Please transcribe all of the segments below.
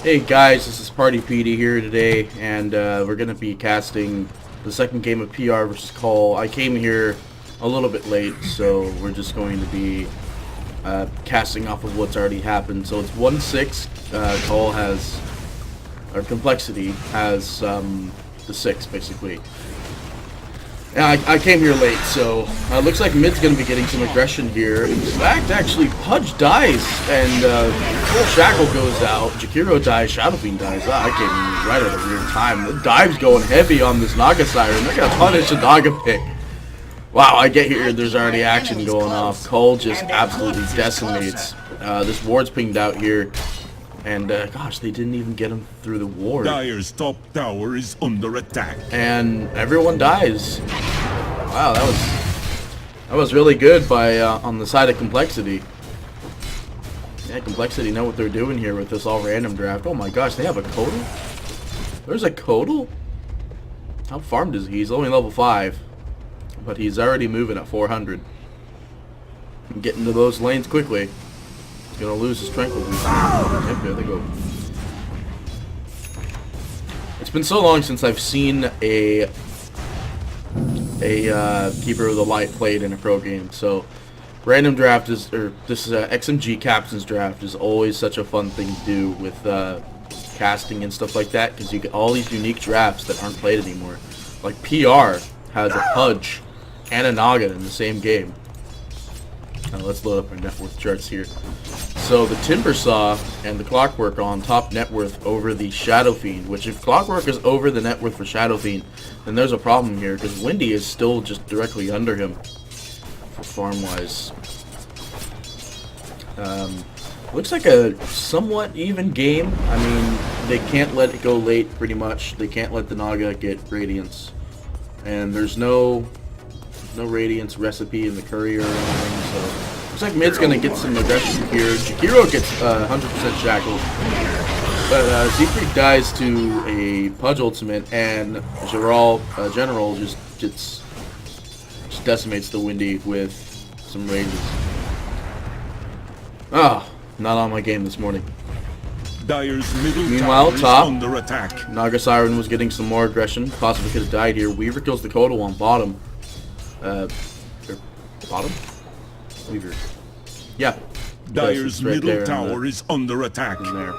Hey guys, this is Party Petee here today, and we're going to be casting the second game of PR versus Col. I came here a little bit late, so we're just going to be casting off of what's already happened. So it's 1-6, Col has, or Complexity has the 6 basically. Yeah, I came here late, so looks like mid's going to be getting some aggression here. In fact, actually, Pudge dies, and Full Shackle goes out. Jakiro dies, Shadow Fiend dies. I came in right at a weird time. The dive's going heavy on this Naga Siren. They're going to punish a Naga pick. Wow, I get here, there's already action going off. Cole just absolutely decimates. This ward's pinged out here. And, gosh, they didn't even get him through the ward. Dire's top tower is under attack. And everyone dies. Wow, that was really good by on the side of Complexity. Yeah, Complexity know what they're doing here with this all random draft. Oh my gosh, they have a Codal? There's a Codal? How farmed is he? He's only level 5. But he's already moving at 400. Getting to those lanes quickly. He's gonna lose his tranquil boost. Yep, there they go. It's been so long since I've seen a Keeper of the Light played in a pro game. So random draft is, or this XMG Captain's Draft is always such a fun thing to do with casting and stuff like that, because you get all these unique drafts that aren't played anymore. Like PR has a Pudge and a Naga in the same game. Now let's load up our net worth charts here. So the Timber Saw and the Clockwork are on top net worth over the Shadow Fiend, which if Clockwork is over the net worth for Shadow Fiend, then there's a problem here, because Windy is still just directly under him for farm-wise. Looks like a somewhat even game. I mean, they can't let it go late, pretty much. They can't let the Naga get Radiance. And there's no Radiance recipe in the Courier or anything, so looks like mid's gonna get some aggression here. Jakiro gets 100% shackled, but Siegfried dies to a Pudge ultimate, and General just decimates the Windy with some rages. Ah, not on my game this morning. Dire's middle Meanwhile, tower top, is under attack. Naga Siren was getting some more aggression. Possibly could have died here. Weaver kills the Codal on bottom. Bottom? Weaver. Yeah. Dire's right middle tower is under attack. There.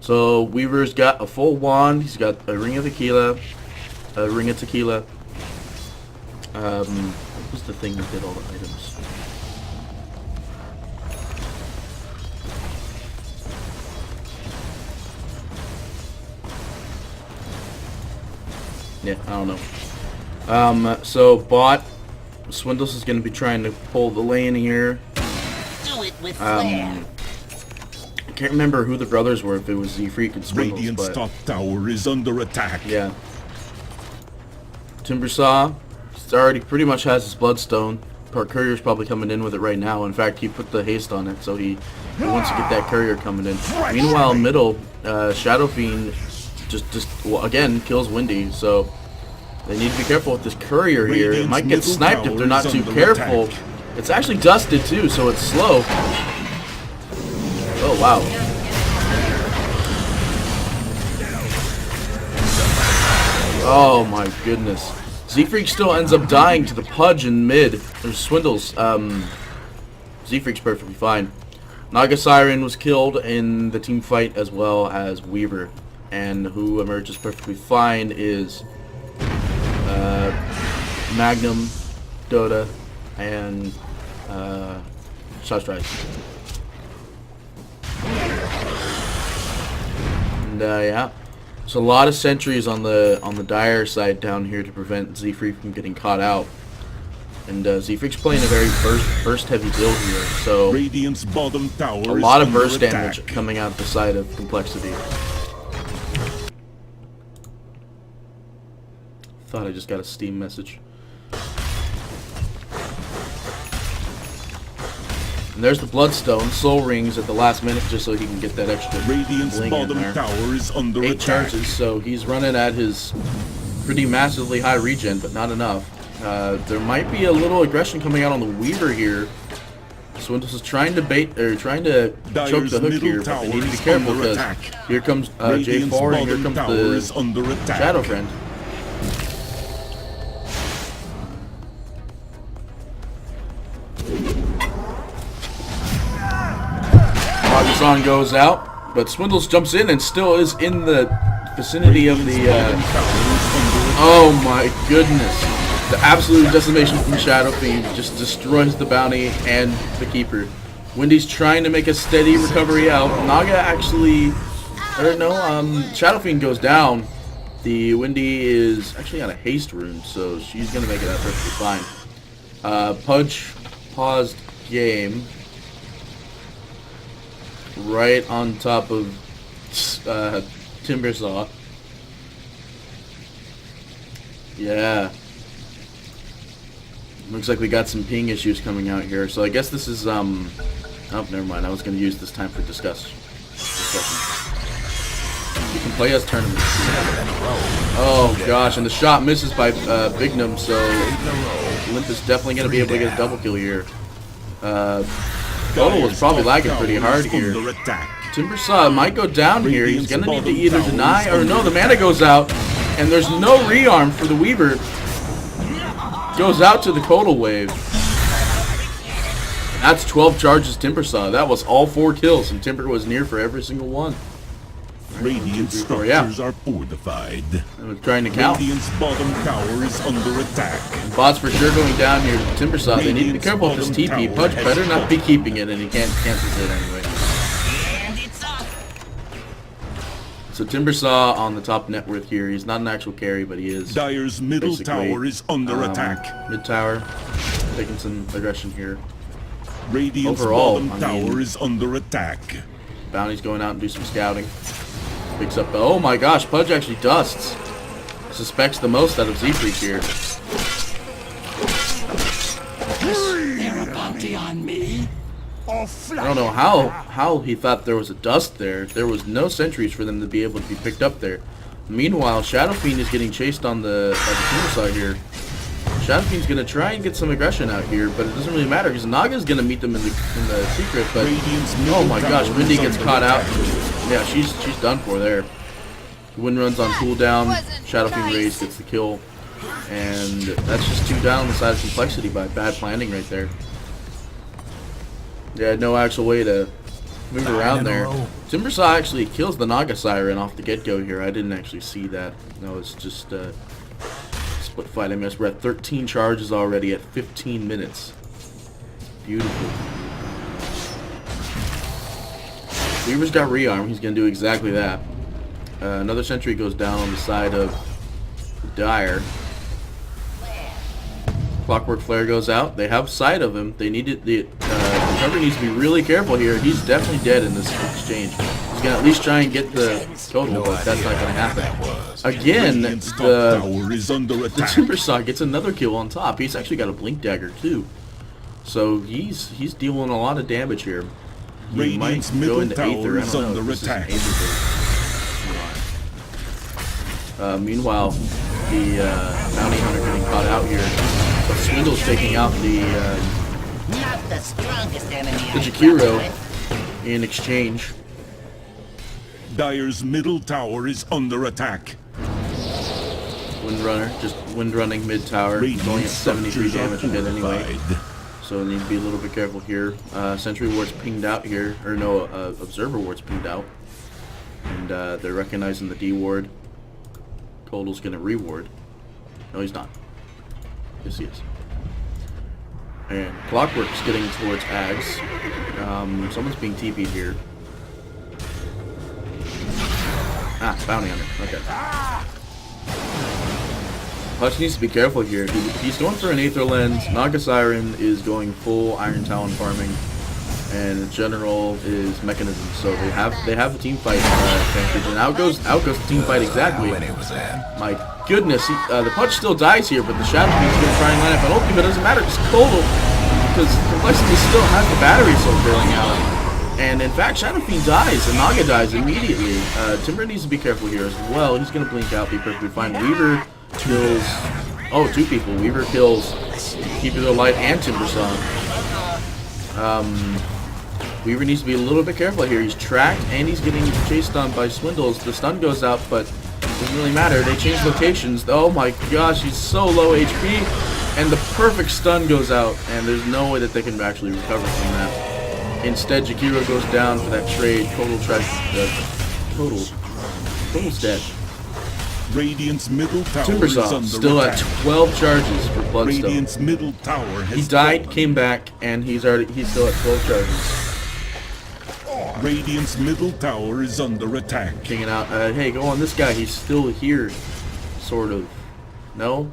So Weaver's got a full wand. He's got a ring of tequila. A ring of tequila. What was the thing that did all the items? Yeah, I don't know. So bot Swindles is going to be trying to pull the lane here. Do it with flair. I can't remember who the brothers were, if it was Z-Freak and Swindles, Radiant's but top tower is under attack. yeah. Timbersaw, he's already pretty much has his Bloodstone. Courier's probably coming in with it right now. In fact, he put the haste on it, so he wants to get that Courier coming in. Meanwhile, middle, Shadow Fiend well, again kills Windy, so they need to be careful with this Courier here. It might get sniped if they're not too careful. It's actually dusted too, so it's slow. Oh wow. Oh my goodness. Z-Freak still ends up dying to the Pudge in mid. There's Swindles. Z-Freak's perfectly fine. Naga Siren was killed in the team fight, as well as Weaver. And who emerges perfectly fine is Magnum, Dota, and Sunrise. And yeah, so a lot of sentries on the Dire side down here to prevent Z-Freak from getting caught out. And Z-Freak's playing a very burst heavy build here, so Radiant's bottom tower a lot is of burst under damage attack. coming out the side of Complexity. Thought I just got a Steam message. And there's the Bloodstone. Soul Rings at the last minute just so he can get that extra Radiant's bling in bottom there. tower is under 8 attack. charges, so he's running at his pretty massively high regen, but not enough. There might be a little aggression coming out on the Weaver here. Swindles is trying to trying to choke the hook here, but they need to be careful because here comes J4 and here comes the Shadow Friend. Pakistan goes out, but Swindles jumps in and still is in the vicinity of the... oh my goodness. The absolute decimation from Shadow Fiend just destroys the bounty and the keeper. Wendy's trying to make a steady recovery out. Naga actually... or no, Shadow Fiend goes down. The Wendy is actually on a haste rune, so she's going to make it out perfectly fine. Pudge paused game. Right on top of Timbersaw. Yeah. Looks like we got some ping issues coming out here. So I guess this is, oh, never mind. I was going to use this time for discussion. You can play as tournaments. Oh, gosh. And the shot misses by Bignum, so Limp is definitely going to be able to get a double kill here. Total was probably lagging pretty hard here. Timbersaw might go down here. He's going to need to either deny or no, the mana goes out. And there's no rearm for the Weaver. Goes out to the Codal Wave. That's 12 charges Timbersaw. That was all 4 kills, and Timber was near for every single one. Radiant structures are fortified. I was trying to count. Radiant's bottom tower is under attack. And bots for sure going down here. Timbersaw, they need to be careful with this TP. Pudge better not be keeping it, and he can't cancel it anyway. So Timbersaw on the top net worth here. He's not an actual carry, but he is. Dire's middle tower is under attack. Mid tower, taking some aggression here. Radiant's bottom tower is under attack. Bounty's going out and do some scouting. Picks up. Oh my gosh, Pudge actually dusts. Suspects the most out of Z-Freak here. There a bounty on me? I don't know how he thought there was a dust there. There was no sentries for them to be able to be picked up there. Meanwhile, Shadow Fiend is getting chased on the side here. Shadow Fiend's gonna try and get some aggression out here, but it doesn't really matter because Naga's gonna meet them in the secret. But oh my gosh, Windy gets caught out. Yeah, she's done for there. Wind runs on cooldown. Shadow Fiend Raise gets the kill, and that's just 2 down on the side of Complexity by bad planning right there. Yeah, no actual way to move around there. Timbersaw actually kills the Naga Siren off the get-go here. I didn't actually see that. No, it's just split fight. I missed. We're at 13 charges already at 15 minutes. Beautiful. Weaver's got rearm. He's going to do exactly that. Another sentry goes down on the side of Dire. Clockwork Flare goes out. They have sight of him. They need it. The recovery needs to be really careful here. He's definitely dead in this exchange. He's gonna at least try and get the total, but that's not gonna happen. Again, the Timbersaw gets another kill on top. He's actually got a Blink Dagger too, so he's dealing a lot of damage here. He might go into Aether. I don't know if this is an Aether. Meanwhile, the Bounty Hunter getting caught out here. But Swindle's taking out the Jakiro in exchange. Dire's middle tower is under attack. Windrunner, just windrunning mid tower. He's only at 73 damage a hit anyway. So need to be a little bit careful here. Sentry Ward's pinged out here, or no, Observer Ward's pinged out. And they're recognizing the D Ward. Total's gonna reward. No, he's not. Yes, he is. And Clockwork's getting towards Ags. Someone's being TP'd here. Ah, Bounty Hunter. Okay. Hutch needs to be careful here. He's going for an Aether Lens. Naga Siren is going full Iron Talon farming. And the General is Mechanism. So they have the team fight advantage. And out goes the team fight exactly. My goodness, the Punch still dies here, but the Shadow Fiend's going to try and line up an ulti, but it doesn't matter, because Complexity still has the battery still burning out. And in fact, Shadow Fiend dies, and Naga dies immediately. Timber needs to be careful here as well. He's going to blink out, be perfectly fine. Weaver kills, 2 people. Weaver kills Keeper of the Light and Timbersaw. Weaver needs to be a little bit careful here. He's tracked and he's getting chased on by Swindles. The stun goes out, but it doesn't really matter. They change locations. Oh my gosh, he's so low HP. And the perfect stun goes out, and there's no way that they can actually recover from that. Instead, Jakiro goes down for that trade. Total's dead. Radiant's middle tower is Timbersaw under still attack. at 12 charges for Bloodstone. Radiant's middle tower has He died, fallen. came back, and he's still at 12 charges. Radiant's middle tower is under attack. Kicking out. Hey, go on this guy. He's still here, sort of. No.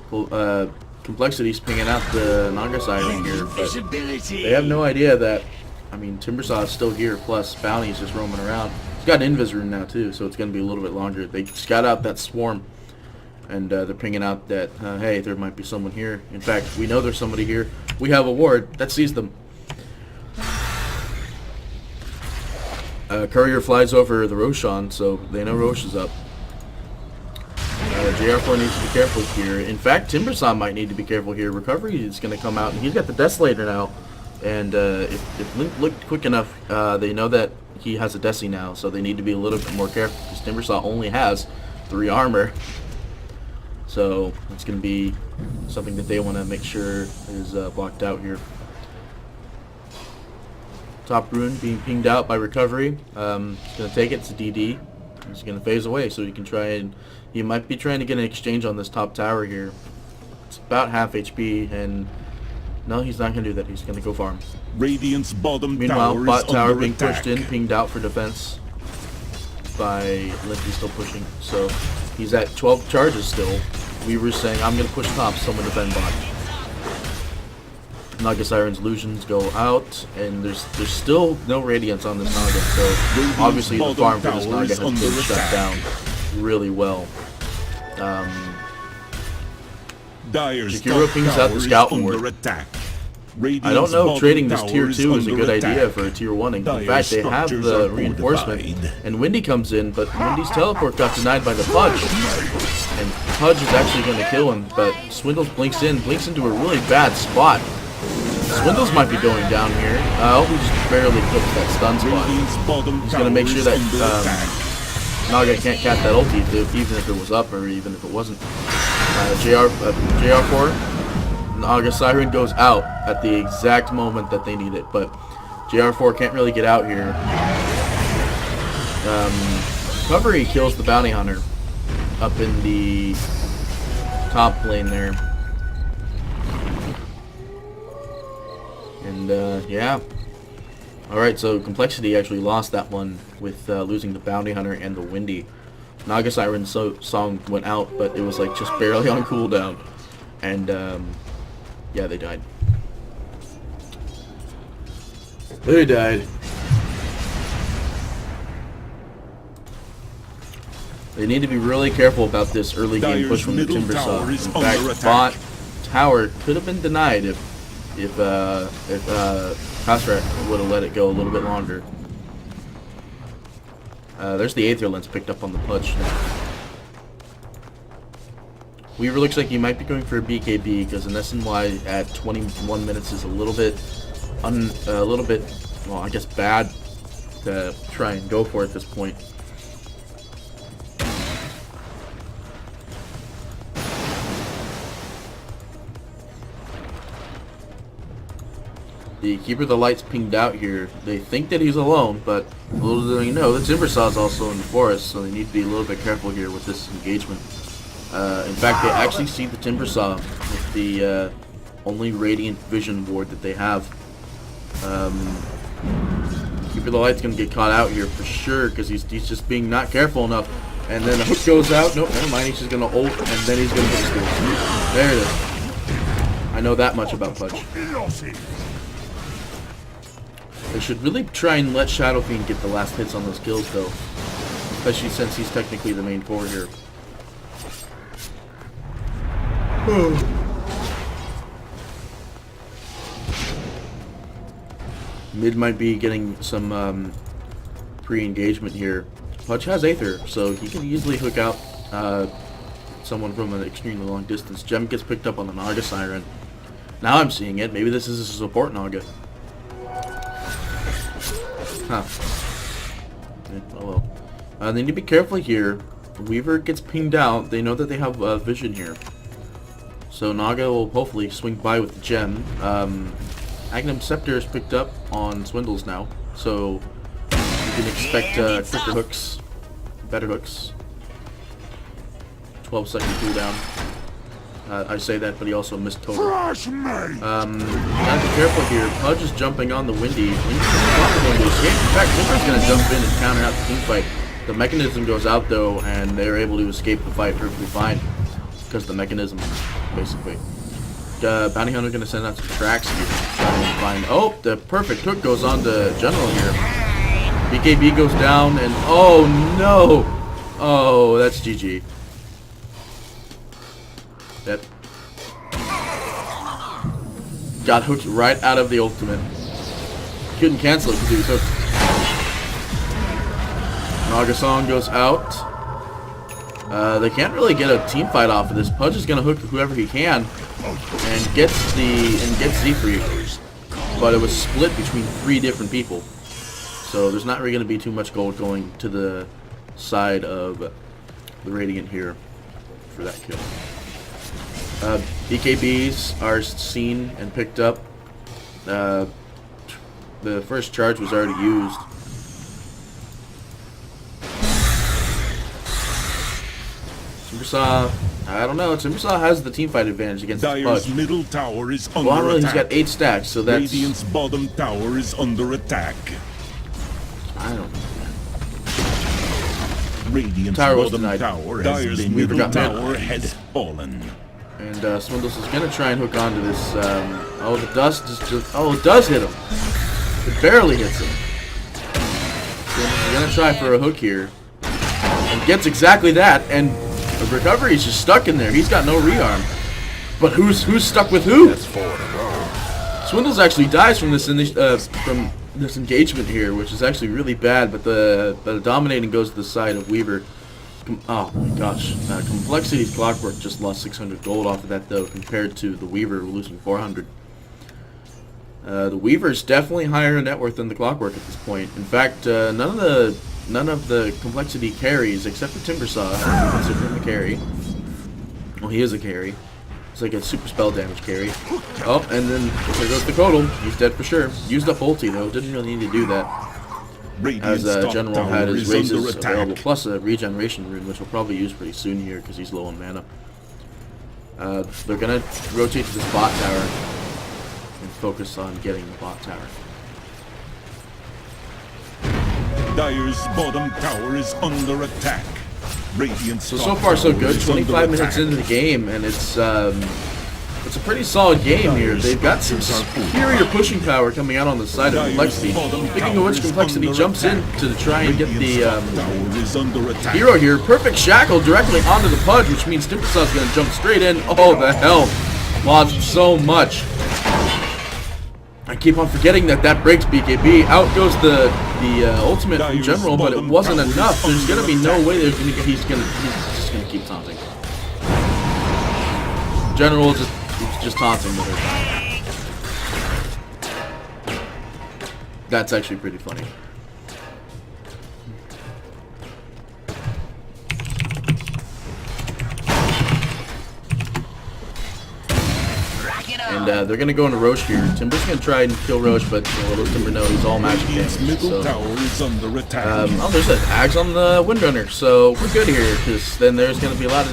Well, Complexity's pinging out the Naga Siren here, but they have no idea that. I mean, Timbersaw is still here. Plus, Bounty's just roaming around. He's got an Invis rune now too, so it's going to be a little bit longer. They scout out that swarm, and they're pinging out that hey, there might be someone here. In fact, we know there's somebody here. We have a ward that sees them. Courier flies over the Roshan, so they know Rosh is up. JR4 needs to be careful here. In fact, Timbersaw might need to be careful here. Recovery is going to come out, and he's got the Desolator now. And if Link looked quick enough, they know that he has a Desi now, so they need to be a little bit more careful because Timbersaw only has 3 armor. So it's going to be something that they want to make sure is blocked out here. Top rune being pinged out by Recovery. He's going to take it to DD. He's going to phase away, so he can try and... He might be trying to get an exchange on this top tower here. It's about half HP, and... No, he's not going to do that. He's going to go farm. Radiant's bottom Meanwhile, tower bot is tower under being attack. pushed in, pinged out for defense by Limpy still pushing. So he's at 12 charges still. Weaver's saying, I'm going to push top, someone defend bot. Naga Siren's illusions go out, and there's still no radiance on this Naga, so obviously the farm for this Naga has been shut down really well. Dire's Jakiro top pings out tower the is Scout under Ward. attack. I don't know if trading this tier 2 is a under good idea attack. for a tier 1. In Dire fact, they have structures the are reinforcement, fortified. and Windy comes in, but Windy's teleport got denied by the Pudge. And Pudge is actually going to kill him, but Swindles blinks into a really bad spot. Swindles might be going down here. I hope he just barely clips that stun spot. Radiant's bottom He's going to make tower sure is under that attack. Naga can't catch that ulti, even if it was up or even if it wasn't. JR4, Naga Siren goes out at the exact moment that they need it, but JR4 can't really get out here. Recovery kills the Bounty Hunter up in the top lane there. And yeah. Alright, so Complexity actually lost that one with losing the Bounty Hunter and the Windy. Naga Siren's song went out, but it was like just barely on cooldown. And yeah, they died. They died. They need to be really careful about this early game push from the middle Timbersaw. tower is In under fact, attack. bot tower could have been denied if Pasrak would have let it go a little bit longer. There's the Aether Lens picked up on the Pudge now. Weaver looks like he might be going for a BKB because an SNY at 21 minutes is a little bit, well, I guess bad to try and go for at this point. The Keeper of the Light's pinged out here. They think that he's alone, but little do they know, the Timbersaw is also in the forest, so they need to be a little bit careful here with this engagement. In fact, they actually see the Timbersaw with the only Radiant Vision ward that they have. Keeper of the Light's going to get caught out here for sure, because he's just being not careful enough. And then the hook goes out. Nope, never mind. He's just going to ult, and then he's going to get skills. There it is. I know that much about Pudge. They should really try and let Shadow Fiend get the last hits on those kills, though. Especially since he's technically the main core here. Mid might be getting some pre-engagement here. Pudge has Aether, so he can easily hook out someone from an extremely long distance. Gem gets picked up on the Naga Siren. Now I'm seeing it. Maybe this is a support Naga. Huh. Oh well. They need to be careful here. Weaver gets pinged out. They know that they have vision here. So Naga will hopefully swing by with the gem. Agnum Scepter is picked up on Swindles now. So you can expect quicker hooks. Better hooks. 12-second cooldown. I say that, but he also missed total. Gotta be careful here. Pudge is jumping on the Windy. Windy's not going to escape. In fact, Winter's going to jump in and counter out the team fight. The mechanism goes out though, and they're able to escape the fight perfectly fine because of the mechanism, basically. Bounty Hunter's going to send out some tracks here. Find. Oh, the perfect hook goes on to General here. BKB goes down, and oh no! Oh, that's GG. That got hooked right out of the ultimate. Couldn't cancel it because he was hooked. Nagasong goes out. They can't really get a team fight off of this. Pudge is gonna hook whoever he can and gets Z3. But it was split between 3 different people. So there's not really gonna be too much gold going to the side of the Radiant here for that kill. BKBs are seen and picked up. The first charge was already used. Timbersaw, I don't know. Timbersaw has the teamfight advantage against Dire's Pudge. middle tower is under Well, attack. he's got 8 stacks, so that's... Radiant's bottom tower is under attack. I don't know. Radiant's Tower was bottom denied. tower has been Weaver middle got tower mana. has fallen. And Swindles is gonna try and hook onto this. Oh, the dust is just. Oh, it does hit him. It barely hits him. Swindles is gonna try for a hook here, and gets exactly that. And the recovery is just stuck in there. He's got no rearm. But who's stuck with who? Swindles actually dies from this engagement here, which is actually really bad. But the dominating goes to the side of Weaver. Oh my gosh. Complexity's Clockwork just lost 600 gold off of that though, compared to the Weaver losing 400. The Weaver's definitely higher net worth than the Clockwork at this point. In fact, none of the Complexity carries except for Timbersaw. I consider him a carry. Well, he is a carry. It's like a super spell damage carry. Oh, and then there goes the Codal. He's dead for sure. Used up ulti though. Didn't really need to do that. As General had his raises available, plus a regeneration rune, which we'll probably use pretty soon here because he's low on mana. They're gonna rotate to this bot tower and focus on getting the bot tower. Dire's bottom tower is under attack. Radiant's So far so good. 25 minutes into the game, and it's a pretty solid game here. They've got some superior pushing power coming out on the side of Complexity. Speaking of which, Complexity jumps in to try and get the hero here. Perfect shackle directly onto the Pudge, which means Timbersaw's going to jump straight in. Oh, the hell. Lost so much. I keep on forgetting that breaks BKB. Out goes the ultimate from General, but it wasn't enough. There's going to be no way he's just going to keep taunting. General just taunting the whole time. That's actually pretty funny. And they're going to go into Roche here. Timber's going to try and kill Roche, but little Timber knows he's all magic damage. So. Oh, there's an Axe on the Windrunner, so we're good here, because then there's going to be a lot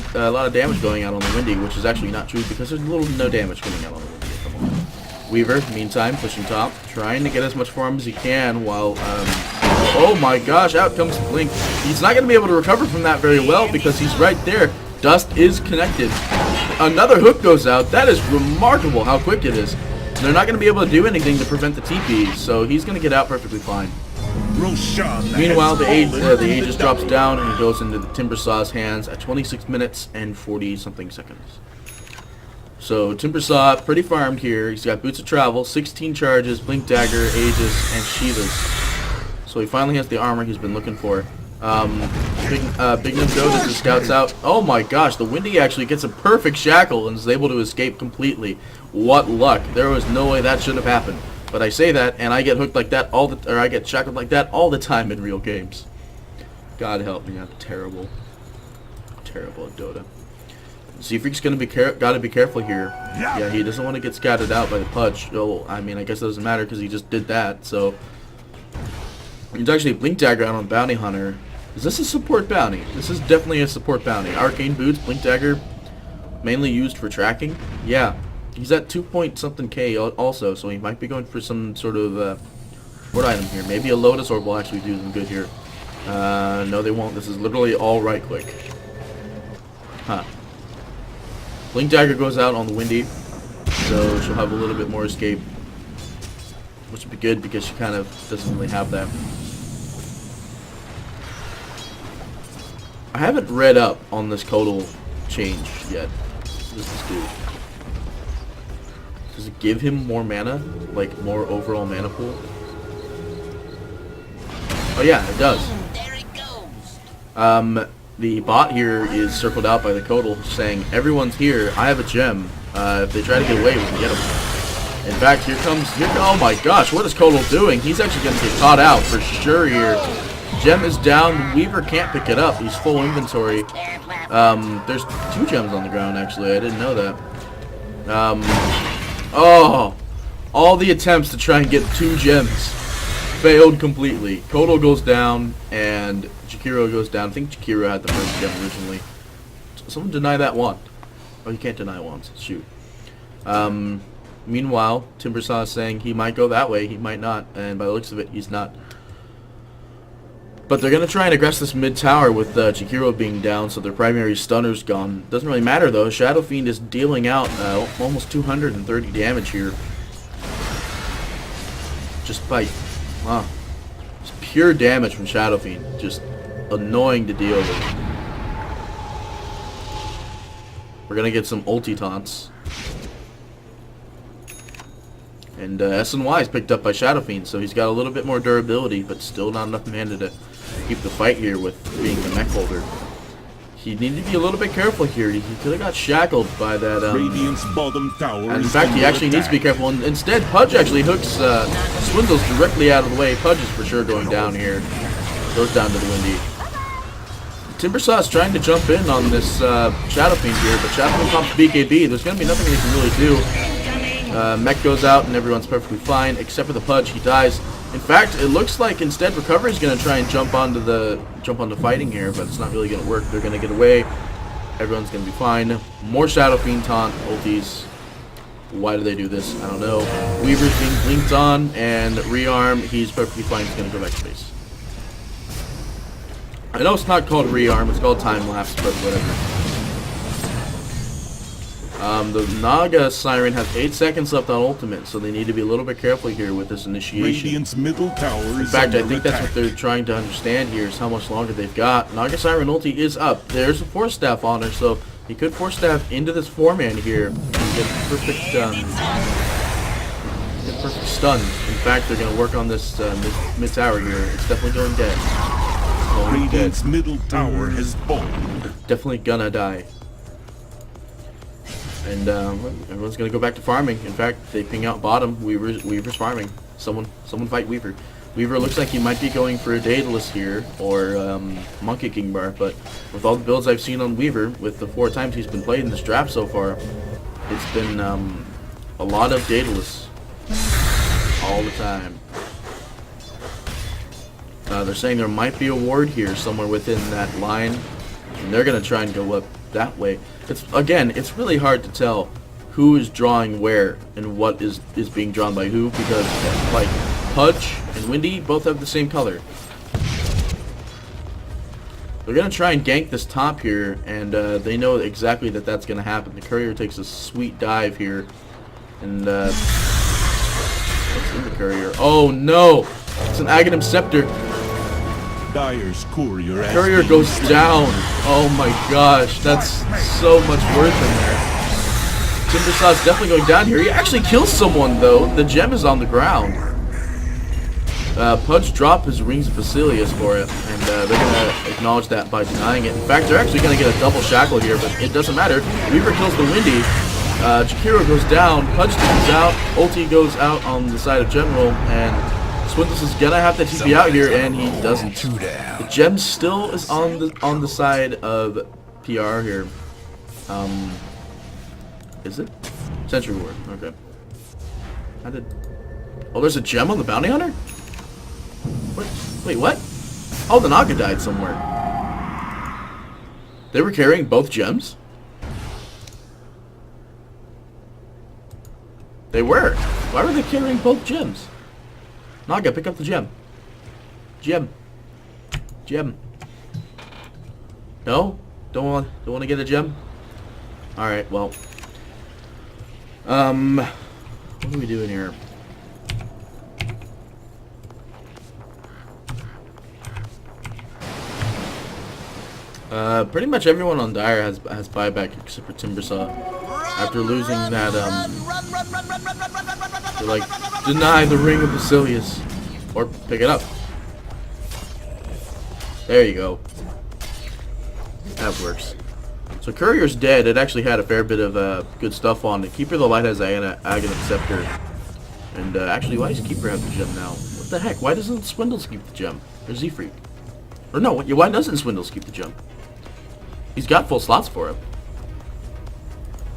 of damage going out on the Windy, which is actually not true, because there's no damage coming out on the Windy. Come on. Weaver, meantime, pushing top, trying to get as much farm as he can, while, oh my gosh, out comes Blink. He's not going to be able to recover from that very well, because he's right there. Dust is connected. Another hook goes out. That is remarkable how quick it is. They're not going to be able to do anything to prevent the TP, so he's going to get out perfectly fine. Meanwhile, the Aegis drops down and goes into the Timbersaw's hands at 26 minutes and 40-something seconds. So Timbersaw, pretty farmed here. He's got Boots of Travel, 16 charges, Blink Dagger, Aegis, and Shivas. So he finally has the armor he's been looking for. Big Nim goes as the scouts out. Oh my gosh, the Windy actually gets a perfect shackle and is able to escape completely. What luck. There was no way that should have happened. But I say that, and I get hooked like that or I get shackled like that all the time in real games. God help me, I'm terrible. Terrible at Dota. Z-Freak's gonna be gotta be careful here. Yeah, he doesn't want to get scattered out by the Pudge. Oh, I mean, I guess it doesn't matter because he just did that. So he's actually Blink Dagger out on Bounty Hunter. Is this a support bounty? This is definitely a support bounty. Arcane Boots, Blink Dagger, mainly used for tracking. Yeah. He's at 2-point-something K also, so he might be going for some sort of what item here. Maybe a Lotus Orb will actually do some good here. No, they won't. This is literally all right click. Huh. Blink Dagger goes out on the Windy, so she'll have a little bit more escape, which would be good because she kind of doesn't really have that. I haven't read up on this Codal change yet. What does this do? Does it give him more mana? Like, more overall mana pool? Oh yeah, it does. There it goes. The bot here is circled out by the Codal saying, everyone's here, I have a gem. If they try to get away, we can get them. In fact, oh my gosh, what is Codal doing? He's actually going to get caught out for sure here. Gem is down, Weaver can't pick it up, he's full inventory. There's 2 gems on the ground actually, I didn't know that. Oh, all the attempts to try and get 2 gems failed completely. Codal goes down, and Jakiro goes down. I think Jakiro had the first gem originally. Someone deny that wand. Oh, you can't deny wands. Shoot. Meanwhile, Timbersaw is saying he might go that way, he might not, and by the looks of it, he's not. But they're going to try and aggress this mid tower with Jakiro being down, so their primary stunner's gone. Doesn't really matter though. Shadow Fiend is dealing out almost 230 damage here. Just by, wow, just pure damage from Shadow Fiend. Just annoying to deal with. We're going to get some ulti taunts. And SNY is picked up by Shadow Fiend, so he's got a little bit more durability, but still not enough mana to keep the fight here with being the mech holder. He needed to be a little bit careful here. He could have got shackled by that. Radiant's bottom tower and in fact, he actually needs to be careful. And instead, Pudge actually hooks Swindles directly out of the way. Pudge is for sure going down here. Goes down to the Windy. Timbersaw is trying to jump in on this Shadow Fiend here, but Shadow Fiend pops BKB. There's going to be nothing they can really do. Mech goes out and everyone's perfectly fine, except for the Pudge. He dies. In fact, it looks like instead Recovery's going to try and jump onto fighting here, but it's not really going to work. They're going to get away. Everyone's going to be fine. More Shadow Fiend taunt ultis. Why do they do this? I don't know. Weaver's being blinked on, and rearm. He's perfectly fine. He's going to go back to base. I know it's not called rearm. It's called time lapse, but whatever. The Naga Siren has 8 seconds left on ultimate, so they need to be a little bit careful here with this initiation. Radiant's middle tower is in fact, I think attack. that's what they're trying to understand here, is how much longer they've got. Naga Siren ulti is up. There's a Force Staff on her, so he could Force Staff into this 4-man here and get perfect stun. In fact, they're going to work on this mid tower here. It's definitely going dead. Radiant's middle tower has fallen. Definitely gonna die. And everyone's gonna go back to farming. In fact, they ping out bottom. Weaver's farming. Someone fight Weaver. Weaver looks like he might be going for a Daedalus here, or Monkey King Bar, but with all the builds I've seen on Weaver, with the 4 times he's been played in this draft so far, it's been a lot of Daedalus. All the time. They're saying there might be a ward here somewhere within that line, and they're gonna try and go up that way. It's really hard to tell who is drawing where and what is being drawn by who, because like Pudge and Windy both have the same color. They're gonna try and gank this top here, and they know exactly that that's gonna happen. The courier takes a sweet dive here, and what's in the courier? Oh no! It's an Aghanim Scepter. Dire's courier goes down. Oh my gosh, that's so much worth in there. Timbersaw's definitely going down here. He actually kills someone though. The gem is on the ground. Pudge dropped his Rings of Basilius for it, and they're gonna acknowledge that by denying it. In fact, they're actually gonna get a double shackle here, but it doesn't matter. Weaver kills the Windy, Jakiro goes down, Pudge is out, ulti goes out on the side of General, and Swindles is gonna have to TP out here, and he doesn't. The gem still is on the side of PR here. Is it? Sentry Ward, okay. How did... Oh, there's a gem on the Bounty Hunter? What? Wait, what? Oh, the Naga died somewhere. They were carrying both gems? They were. Why were they carrying both gems? Naga, pick up the gem. Gem. Gem. No? Don't want to get a gem? Alright, well. What are we doing here? Pretty much everyone on Dire has buyback except for Timbersaw. After losing that, they're like, deny the Ring of Basilius. Or pick it up. There you go. That works. So Courier's dead. It actually had a fair bit of good stuff on it. Keeper of the Light has Aghanim Scepter. And actually, why does Keeper have the gem now? What the heck? Why doesn't Swindles keep the gem? Or Z-Freak? Or no, why doesn't Swindles keep the gem? He's got full slots for him.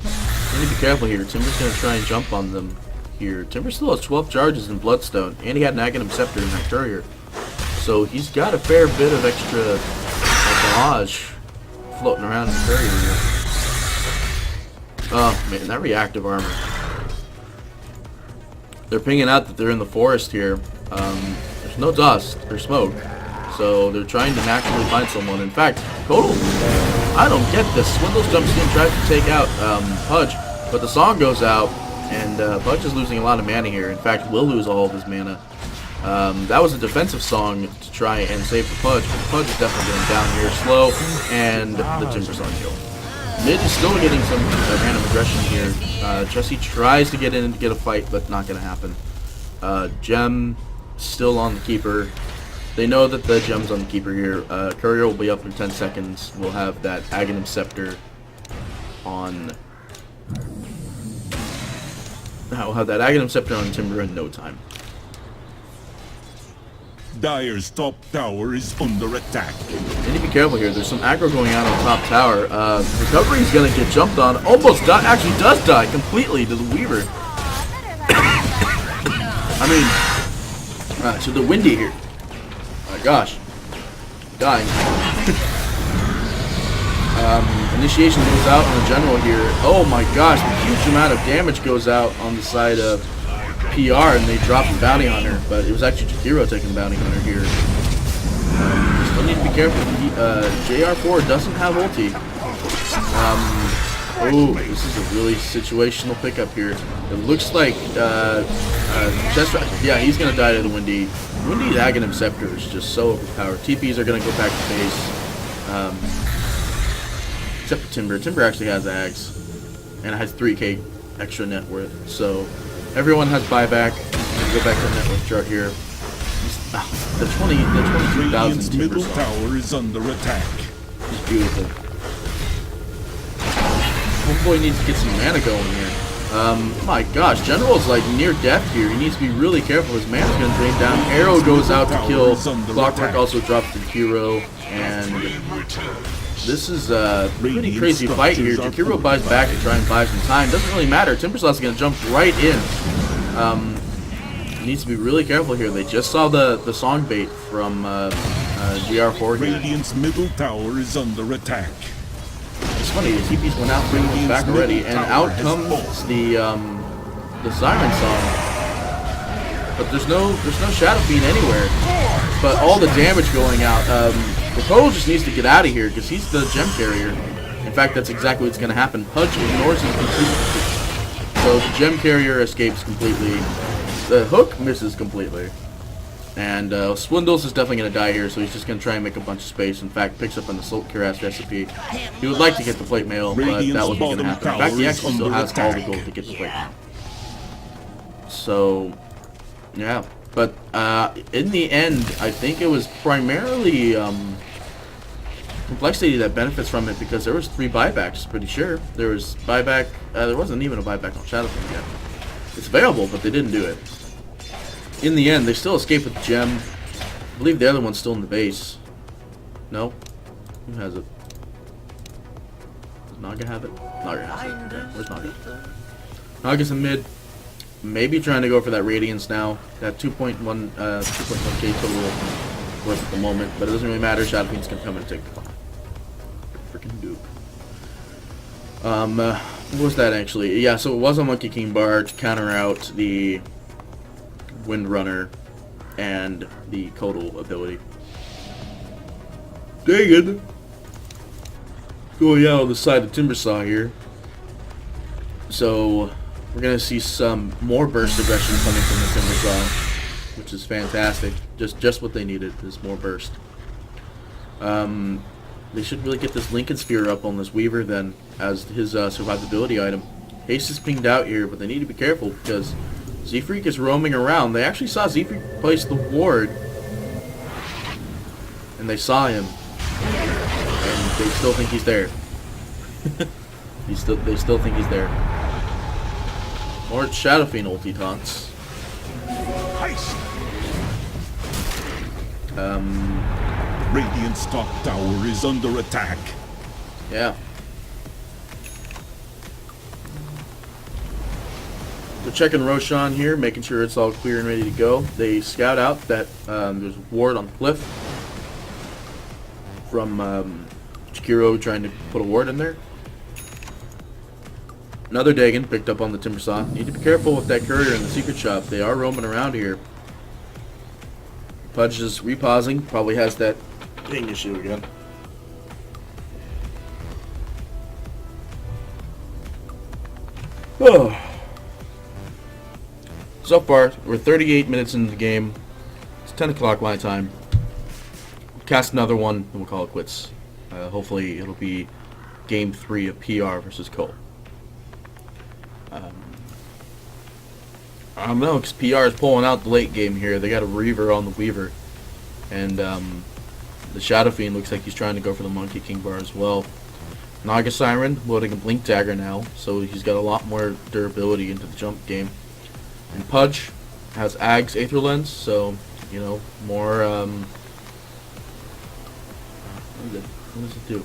You need to be careful here. Timber's going to try and jump on them here. Timber still has 12 charges in Bloodstone, and he had an Aghanim Scepter in that Courier. So he's got a fair bit of extra barrage floating around in the Courier here. Oh man, that reactive armor. They're pinging out that they're in the forest here. There's no dust or smoke, so they're trying to naturally find someone. In fact, Total, I don't get this. Swindles jumps in, tries to take out Pudge, but the song goes out, and Pudge is losing a lot of mana here. In fact, will lose all of his mana. That was a defensive song to try and save the Pudge, but the Pudge is definitely going down here slow, and the Timbersaw kill. Mid is still getting some random aggression here. Jesse tries to get in to get a fight, but not going to happen. Gem still on the Keeper. They know that the gem's on the Keeper here. Courier will be up in 10 seconds. We'll have that Aghanim Scepter on... We'll have that Aghanim Scepter on Timber in no time. Dire's top tower is under attack. You need to be careful here. There's some aggro going on top tower. Recovery's gonna get jumped on. Almost die. Actually does die completely to the Weaver. I mean, to the Windy here. Oh my gosh. Dying. Initiation goes out on the General here. Oh my gosh, a huge amount of damage goes out on the side of PR, and they dropped the Bounty Hunter, but it was actually Jakiro taking the Bounty Hunter here. Still need to be careful. JR4 doesn't have ulti. Oh, this is a really situational pickup here. It looks like yeah, he's gonna die to the Windy. Windy's Aghanim Scepter is just so overpowered. TPs are gonna go back to base. Except for Timber. Timber actually has Ags, and it has 3k extra net worth. So everyone has buyback. Go back to the net worth chart here. The 23,000 middle tower is under attack. It's beautiful. Homeboy needs to get some mana going here. My gosh, General's like near death here. He needs to be really careful. His mana's gonna drain down. Arrow goes out to kill. Clockwork also drops the hero, and this is a pretty crazy fight here. Jakiro buys back to try and buy some time. Doesn't really matter. Timbersaw's gonna jump right in. Needs to be really careful here. They just saw the song bait from GR4 here. Radiant's middle tower is under attack. It's funny, the TPs went out, bringing them back already, and out comes the Siren Song. But there's no Shadow Fiend anywhere. But all the damage going out. The Total just needs to get out of here because he's the gem carrier. In fact, that's exactly what's going to happen. Pudge ignores him completely. So the gem carrier escapes completely. The hook misses completely. And Swindles is definitely going to die here, so he's just going to try and make a bunch of space. In fact, picks up an Assault Cuirass recipe. He would like to get the plate mail, but that wasn't going to happen. In fact, he actually still has all the gold to get the plate mail. So, yeah. But in the end, I think it was primarily complexity that benefits from it, because there was 3 buybacks, pretty sure. There was buyback, there wasn't even a buyback on Shadow King yet. It's available, but they didn't do it. In the end, they still escaped with the gem. I believe the other one's still in the base. No? Who has it? Does Naga have it? Naga has it. Okay. Where's Naga? Naga's in mid. Maybe trying to go for that Radiance now. That 2.1k total worth at the moment, but it doesn't really matter. Shadow Fiend's gonna come and take the freaking dupe. What was that actually? Yeah, so it was a Monkey King bar to counter out the Windrunner and the Codal ability. Dang it! Going out on the side of Timbersaw here. So we're gonna see some more burst aggression coming from the Timbersaw, which is fantastic. Just what they needed is more burst. They should really get this Lincoln Sphere up on this Weaver then as his survivability item. Haste is pinged out here, but they need to be careful because Z-Freak is roaming around. They actually saw Z-Freak place the ward, and they saw him, and they still think he's there. They still think he's there. More Shadow Fiend ulti taunts. Radiant's top tower is under attack. Yeah. They're checking Roshan here, making sure it's all clear and ready to go. They scout out that there's a ward on the cliff from Chikiro trying to put a ward in there. Another Dagon picked up on the Timbersaw. Need to be careful with that courier in the secret shop. They are roaming around here. Pudge is repausing. Probably has that ping issue again. Oh. So far, we're 38 minutes into the game. It's 10 o'clock my time. Cast another one, and we'll call it quits. Hopefully, it'll be Game 3 of PR versus Cole. I don't know, because PR is pulling out the late game here. They got a Reaver on the Weaver. And the Shadow Fiend looks like he's trying to go for the Monkey King bar as well. Naga Siren loading a Blink Dagger now, so he's got a lot more durability into the jump game. And Pudge has Ag's Aether Lens, so, you know, more, what does it do?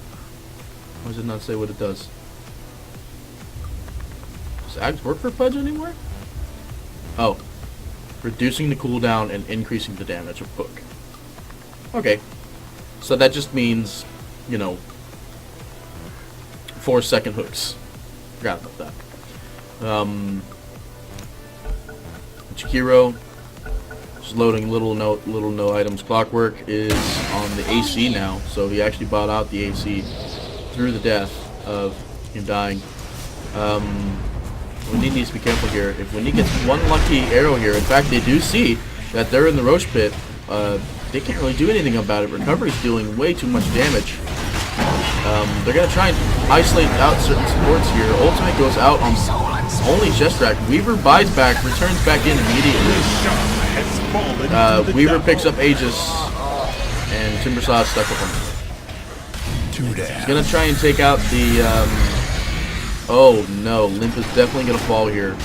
Why does it not say what it does? Does Ags work for Pudge anymore? Oh. Reducing the cooldown and increasing the damage of Hook. Okay. So that just means, you know, 4-second hooks. Forgot about that. Chikiro is loading little no items. Clockwork is on the AC now, so he actually bought out the AC through the death of him dying. Wendy needs to be careful here. If Wendy gets one lucky arrow here, in fact they do see that they're in the Roche Pit, they can't really do anything about it. Recovery's doing way too much damage. They're going to try and isolate out certain supports here. Ultimate goes out on only Jestrak. Weaver buys back, returns back in immediately. Weaver picks up Aegis, and Timbersaw is stuck with him. He's going to try and take out the... oh no, Limp is definitely going to fall here.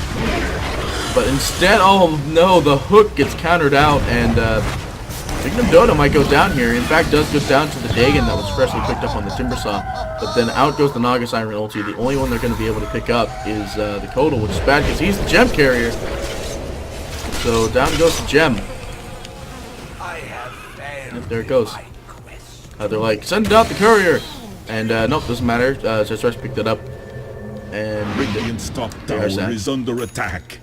But instead, oh no, the hook gets countered out, and Magnum Dodo might go down here. In fact, does go down to the Dagon that was freshly picked up on the Timbersaw. But then out goes the Naga Siren ulti. The only one they're going to be able to pick up is the Codal, which is bad because he's the gem carrier. So down goes the gem. Yep, there it goes. They're like, send out the courier! And nope, doesn't matter. Just Rush picked it up. And Radiant's top tower is under attack.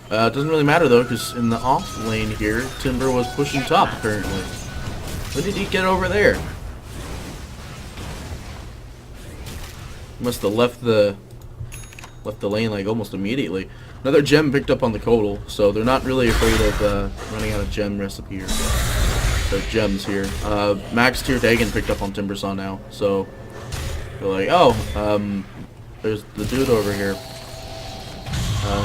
It doesn't really matter though, because in the off lane here, Timber was pushing top apparently. When did he get over there? Must have left the lane like almost immediately. Another gem picked up on the Codal, so they're not really afraid of running out of gem recipe here. Or gems here. Max tier Dagon picked up on Timbersaw now, so they're like, oh, there's the dude over here.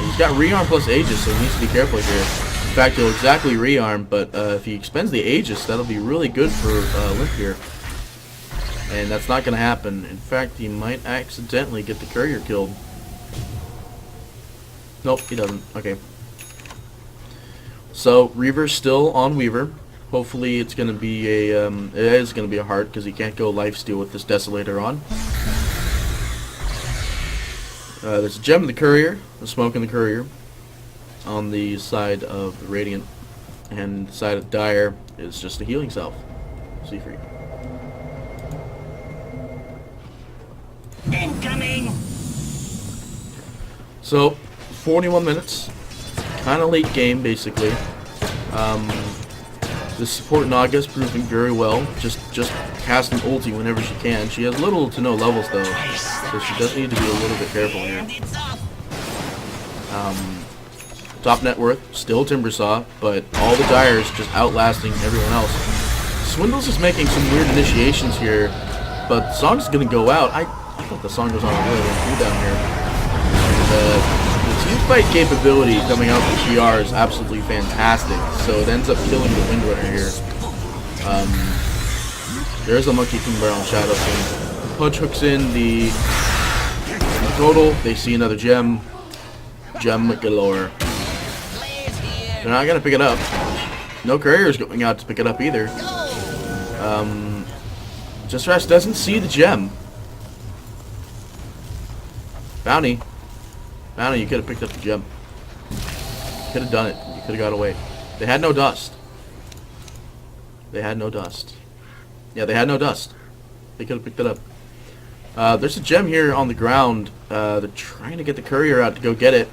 He's got rearm plus Aegis, so he needs to be careful here. In fact, he'll exactly rearm, but if he expends the Aegis, that'll be really good for Limp here. And that's not going to happen. In fact, he might accidentally get the courier killed. Nope, he doesn't. Okay. So, Reaver's still on Weaver. Hopefully it's going to be a, it is going to be a heart, because he can't go lifesteal with this Desolator on. There's a gem in the courier, a smoke in the courier, on the side of the Radiant, and the side of Dire is just a healing salve. See free. Incoming! So, 41 minutes, kind of late game basically. The support Naga is proving very well, just casting ulti whenever she can. She has little to no levels though, so she does need to be a little bit careful here. Top net worth, still Timbersaw, but all the Dyers just outlasting everyone else. Swindles is making some weird initiations here, but the song's gonna go out. I thought the song was on a really long cooldown here. The team fight capability coming out from PR is absolutely fantastic, so it ends up killing the Windrunner here. There's a Monkey King Bar on Shadow King. Punch hooks in the total. They see another gem. Gem galore. They're not gonna pick it up. No courier's going out to pick it up either. Just Rest doesn't see the gem. Bounty, you could have picked up the gem. You could have done it. You could have got away. They had no dust. They had no dust. Yeah, they had no dust. They could have picked it up. There's a gem here on the ground. They're trying to get the courier out to go get it.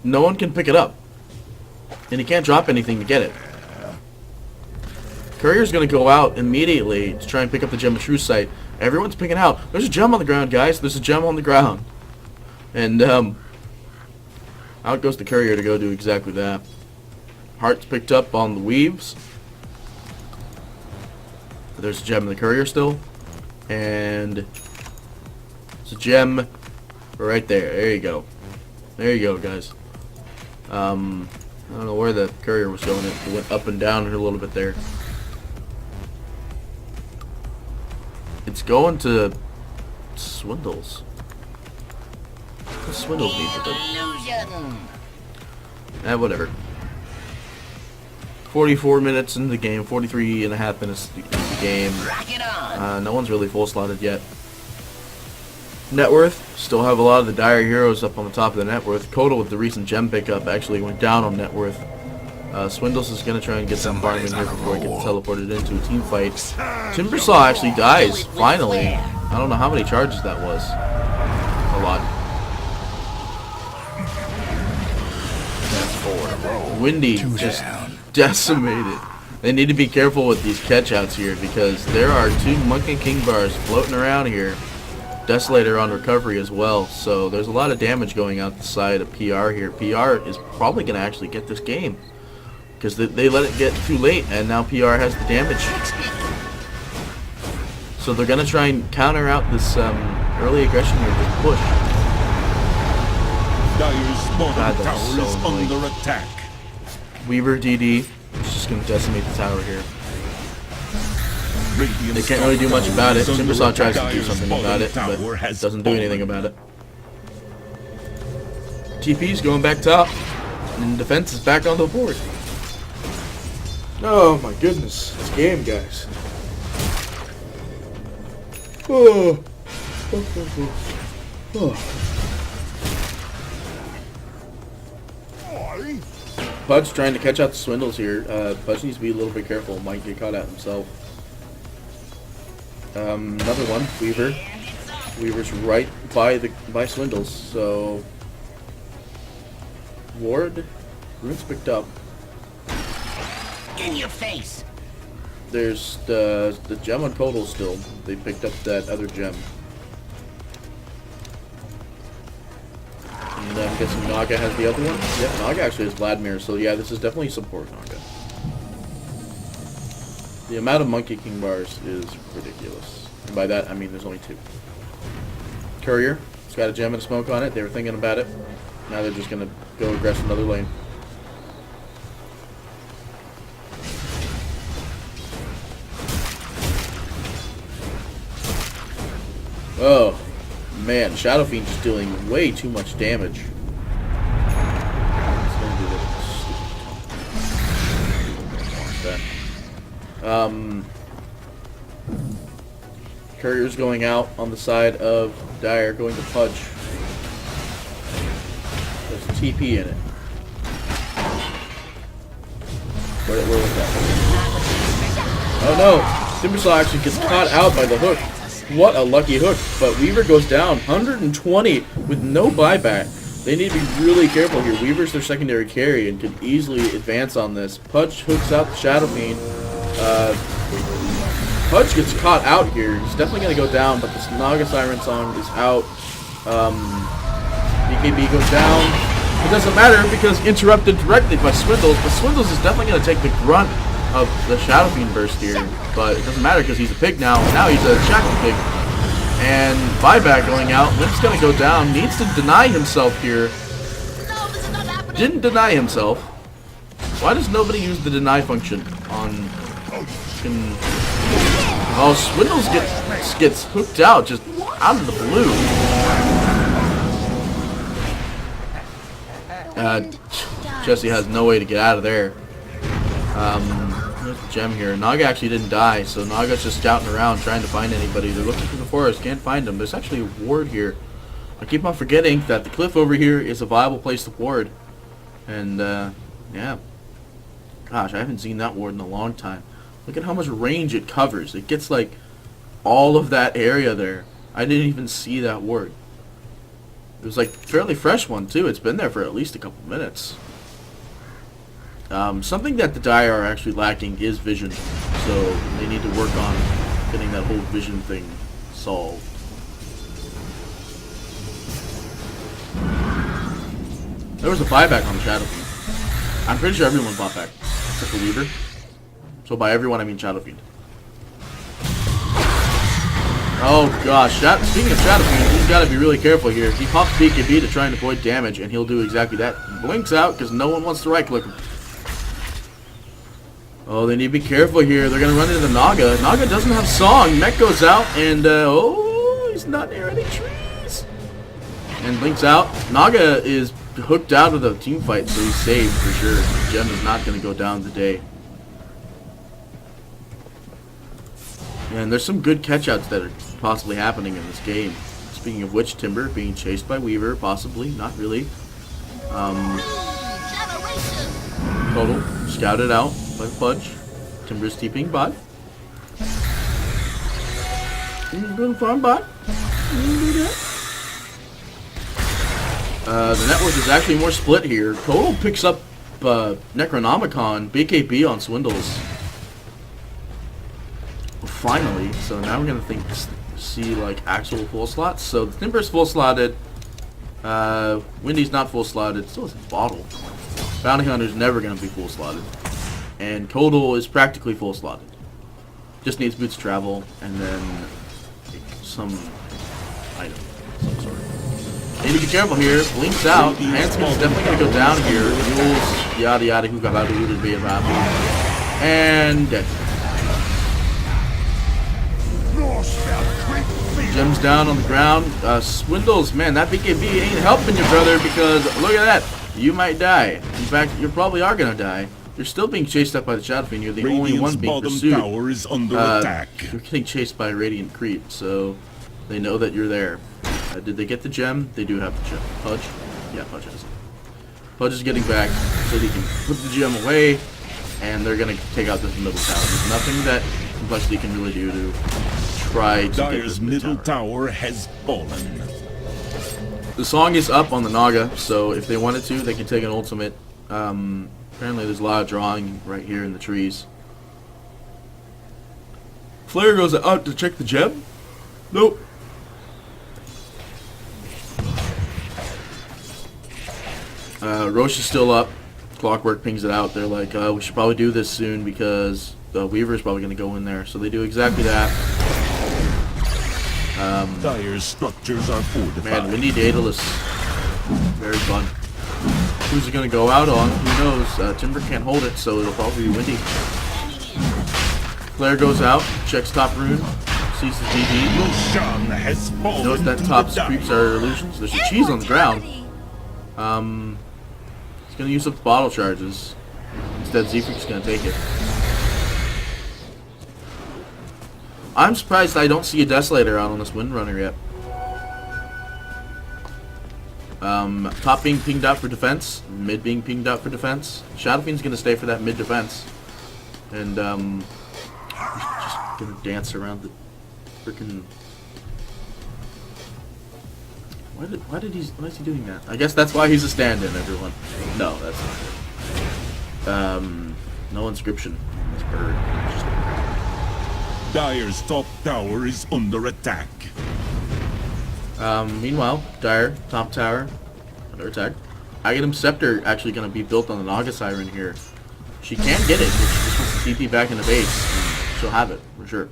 No one can pick it up. And he can't drop anything to get it. Courier's going to go out immediately to try and pick up the gem of True Sight. Everyone's picking out. There's a gem on the ground, guys. There's a gem on the ground. And out goes the courier to go do exactly that. Heart's picked up on the Weaves. There's a gem in the courier still. And it's a gem right there. There you go. There you go, guys. I don't know where the courier was going. It went up and down a little bit there. It's going to Swindles. What does Swindles need with it? Whatever. 44 minutes in the game, 43 and a half minutes in the game. No one's really full slotted yet. Net worth, still have a lot of the dire heroes up on the top of the net worth. Coda with the recent gem pickup actually went down on net worth. Swindles is going to try and get some farm in here before he gets teleported into a team fight. Timbersaw actually dies, finally. I don't know how many charges that was. A lot. Windy just decimated. They need to be careful with these catch-outs here because there are two Monkey King bars floating around here. Desolator on recovery as well, so there's a lot of damage going out the side of PR here. PR is probably going to actually get this game because they let it get too late, and now PR has the damage. So they're going to try and counter out this early aggression here with push. Dire's bottom tower so is under attack. Weaver DD is just going to decimate the tower here. They can't really do much about it. Timbersaw tries to do something about it, but doesn't do anything about it. TP's going back top, and defense is back on the board. Oh my goodness, this game, guys. Oh. Pudge trying to catch out the Swindles here. Pudge needs to be a little bit careful. Might get caught out himself. Another one, Weaver. Weaver's right by Swindles, so Ward, Rune's picked up. In your face. There's the gem on Total still. They picked up that other gem. And I'm guessing Naga has the other one? Yep, Naga actually has Vladimir, so yeah, this is definitely support Naga. The amount of Monkey King bars is ridiculous. And by that, I mean there's only two. Courier, it's got a gem and a smoke on it. They were thinking about it. Now they're just gonna go aggress another lane. Oh, man. Shadow Fiend's just dealing way too much damage. Courier's going out on the side of Dire, going to Pudge. There's a TP in it. Where was that? Oh no! Timbersaw actually gets caught out by the hook. What a lucky hook. But Weaver goes down. 120 with no buyback. They need to be really careful here. Weaver's their secondary carry and could easily advance on this. Pudge hooks out the Shadow Fiend. Pudge gets caught out here. He's definitely going to go down, but this Naga Siren Song is out. BKB goes down. It doesn't matter because interrupted directly by Swindles, but Swindles is definitely going to take the grunt of the Shadow Fiend burst here, but it doesn't matter because he's a pig now. Now he's a Shackle Pig. And buyback going out. Limp's going to go down. Needs to deny himself here. Didn't deny himself. Why does nobody use the deny function on... Oh, Swindles gets hooked out just out of the blue. Jesse has no way to get out of there. There's a gem here. Naga actually didn't die, so Naga's just scouting around trying to find anybody. They're looking through the forest, can't find them. There's actually a ward here. I keep on forgetting that the cliff over here is a viable place to ward. And, yeah. Gosh, I haven't seen that ward in a long time. Look at how much range it covers. It gets, like, all of that area there. I didn't even see that ward. It was, like, a fairly fresh one, too. It's been there for at least a couple minutes. Something that the Dire are actually lacking is vision. So they need to work on getting that whole vision thing solved. There was a buyback on the Shadow Fiend. I'm pretty sure everyone bought back, except for Weaver. So by everyone, I mean Shadow Fiend. Oh gosh, speaking of Shadow Fiend, he's got to be really careful here. He pops BKB to try and avoid damage, and he'll do exactly that. Blinks out because no one wants to right-click him. Oh, they need to be careful here. They're going to run into the Naga. Naga doesn't have song. Mech goes out, and oh, he's not near any trees. And blinks out. Naga is hooked out of the team fight, so he's saved for sure. Gem is not going to go down today. And there's some good catch-outs that are possibly happening in this game. Speaking of which, Timber being chased by Weaver, possibly, not really. Total, scouted out by the Pudge. Timber's TPing bot. He's doing fine, bot. The network is actually more split here. Total picks up Necronomicon, BKB on Swindles. Finally, so now we're gonna see like actual full slots. So the Timber's full slotted. Windy's not full slotted. Still has a bottle. Bounty Hunter's never gonna be full slotted, and Total is practically full slotted. Just needs boots travel and then some item, some sort. Need to be careful here. Blinks out. Handsman's definitely gonna go down here. Mules, yada yada, who got out of be about, and dead. Gems down on the ground. Swindles, man, that BKB ain't helping you, brother, because look at that. You might die. In fact, you probably are going to die. You're still being chased up by the Shadow Fiend. You're the only one being pursued. Tower is under attack. You're getting chased by a Radiant Creep, so they know that you're there. Did they get the gem? They do have the gem. Pudge? Yeah, Pudge has it. Pudge is getting back so he can put the gem away, and they're going to take out this middle tower. There's nothing that Complexity can really do to try to get this middle tower has fallen. The song is up on the Naga, so if they wanted to, they can take an ultimate. Apparently there's a lot of drawing right here in the trees. Flare goes out to check the gem. Nope. Roche is still up. Clockwork pings it out. They're like, we should probably do this soon because the Weaver's probably going to go in there. So they do exactly that. Dire's structures are fortified. Man, we need Daedalus. Very fun. Who's it going to go out on? Who knows? Timber can't hold it, so it'll probably be Windy. Flare goes out, checks top rune, sees the DD. Knows that top creeps are illusions. There's a cheese on the ground. He's going to use up the bottle charges. Instead, Zefreak's going to take it. I'm surprised I don't see a Desolator out on this Windrunner yet. Top being pinged out for defense, mid being pinged out for defense. Shadow Fiend's gonna stay for that mid defense, and he's just gonna dance around the freaking. Why is he doing that? I guess that's why he's a stand-in, everyone. No, that's not it. No inscription. This bird. Dire's top tower is under attack. Meanwhile, Dire, top tower, under attack. Aghanim Scepter actually going to be built on the Naga Siren here. She can't get it, but she just wants to TP back in the base. And she'll have it, for sure.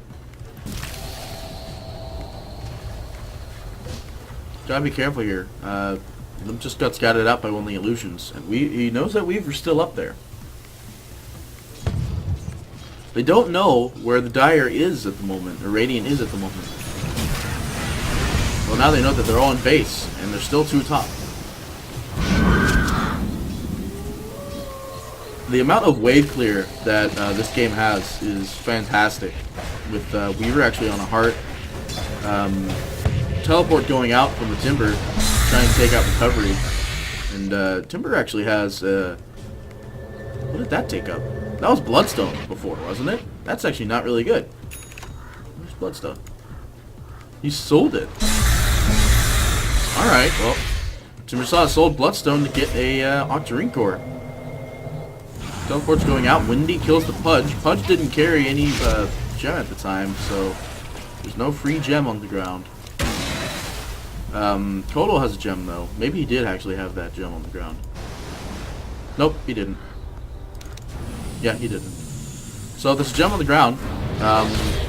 Gotta be careful here. Limp just got scattered out by one of the illusions. And he knows that Weaver's still up there. They don't know where the Dire is at the moment, or Radiant is at the moment. Well, now they know that they're all in base, and they're still 2 top. The amount of wave clear that this game has is fantastic. With Weaver actually on a heart. Teleport going out from the Timber, trying to take out Recovery. And Timber actually has... what did that take up? That was Bloodstone before, wasn't it? That's actually not really good. Where's Bloodstone? He sold it. Alright, well, Timbersaw sold Bloodstone to get a Octarine Core. Teleport's going out. Windy kills the Pudge. Pudge didn't carry any gem at the time, so there's no free gem on the ground. Kotal has a gem, though. Maybe he did actually have that gem on the ground. Nope, he didn't. Yeah, he didn't. So there's a gem on the ground.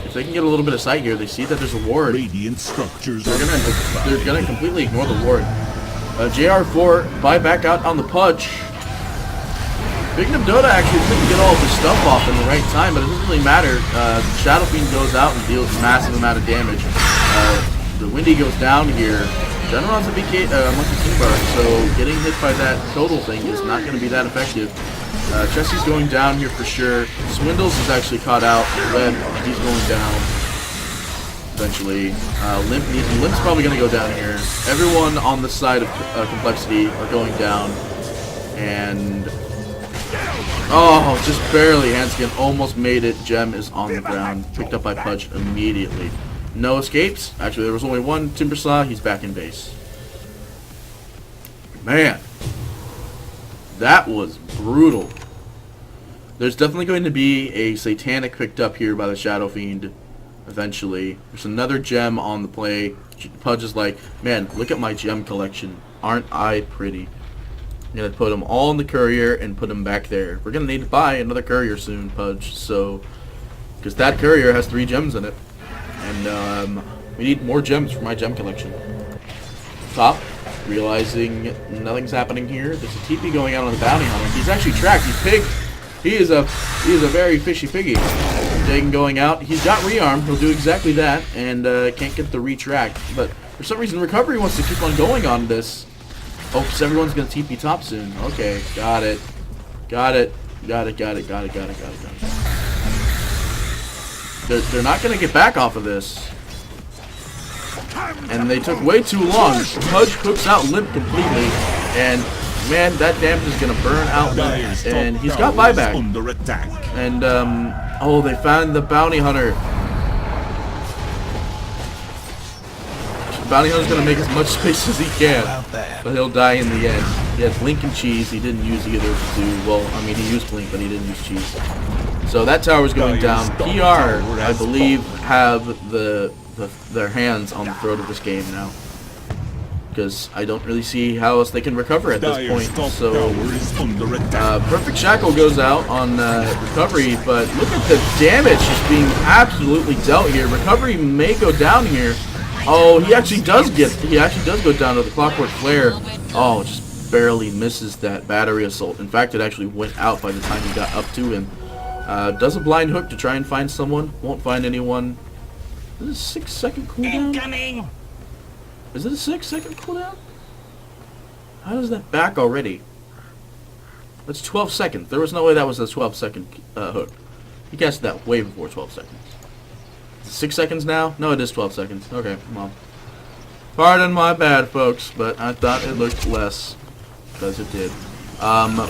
If they can get a little bit of sight here, they see that there's a ward. Radiant structures. They're gonna completely ignore the ward. JR4 buy back out on the Pudge. Big Nim Dota actually couldn't get all of his stuff off in the right time, but it doesn't really matter. Shadow Fiend goes out and deals a massive amount of damage. The Windy goes down here. Generon's a BK, Monkey King Bar, so getting hit by that total thing is not going to be that effective. Chelsea's going down here for sure. Swindles is actually caught out. Red, he's going down eventually. Limp's probably going to go down here. Everyone on the side of Complexity are going down. And... oh, just barely. Hanskin almost made it. Gem is on the ground. Picked up by Pudge immediately. No escapes. Actually, there was only one Timbersaw. He's back in base. Man. That was brutal. There's definitely going to be a Satanic picked up here by the Shadow Fiend eventually. There's another gem on the play. Pudge is like, man, look at my gem collection. Aren't I pretty? I'm going to put them all in the courier and put them back there. We're going to need to buy another courier soon, Pudge. So, because that courier has 3 gems in it. And we need more gems for my gem collection. Top. Realizing nothing's happening here. There's a TP going out on the bounty hunter. He's actually tracked. He's pigged. He is a very fishy piggy. Dagon going out. He's got rearm. He'll do exactly that, and can't get the retract. But for some reason, Recovery wants to keep on going on this. Oh, because everyone's gonna TP top soon. Okay, got it. Got it. Got it. Got it. Got it. Got it. Got it. Got it. They're not gonna get back off of this. And they took way too long. Pudge cooks out Limp completely, and man, that damage is gonna burn out Limp. And he's got buyback. And oh, they found the bounty hunter. The bounty hunter's gonna make as much space as he can, but he'll die in the end. He had Blink and Cheese. He didn't use either of the two. Well, I mean, he used Blink, but he didn't use Cheese. So that tower's going down. PR, I believe, have their hands on the throat of this game now, because I don't really see how else they can recover at this point. So Perfect Shackle goes out on Recovery, but look at the damage just being absolutely dealt here. Recovery may go down here. Oh, he actually does go down to the Clockwork Flare. Oh, just barely misses that battery assault. In fact, it actually went out by the time he got up to him. Does a blind hook to try and find someone. Won't find anyone. Is it a 6-second cooldown? Incoming! Is it a 6-second cooldown? How does that back already? That's 12 seconds. There was no way that was a 12-second hook. He casted that way before 12 seconds. 6 seconds now? No, it is 12 seconds. Okay, well. Pardon my bad, folks, but I thought it looked less. Because it did.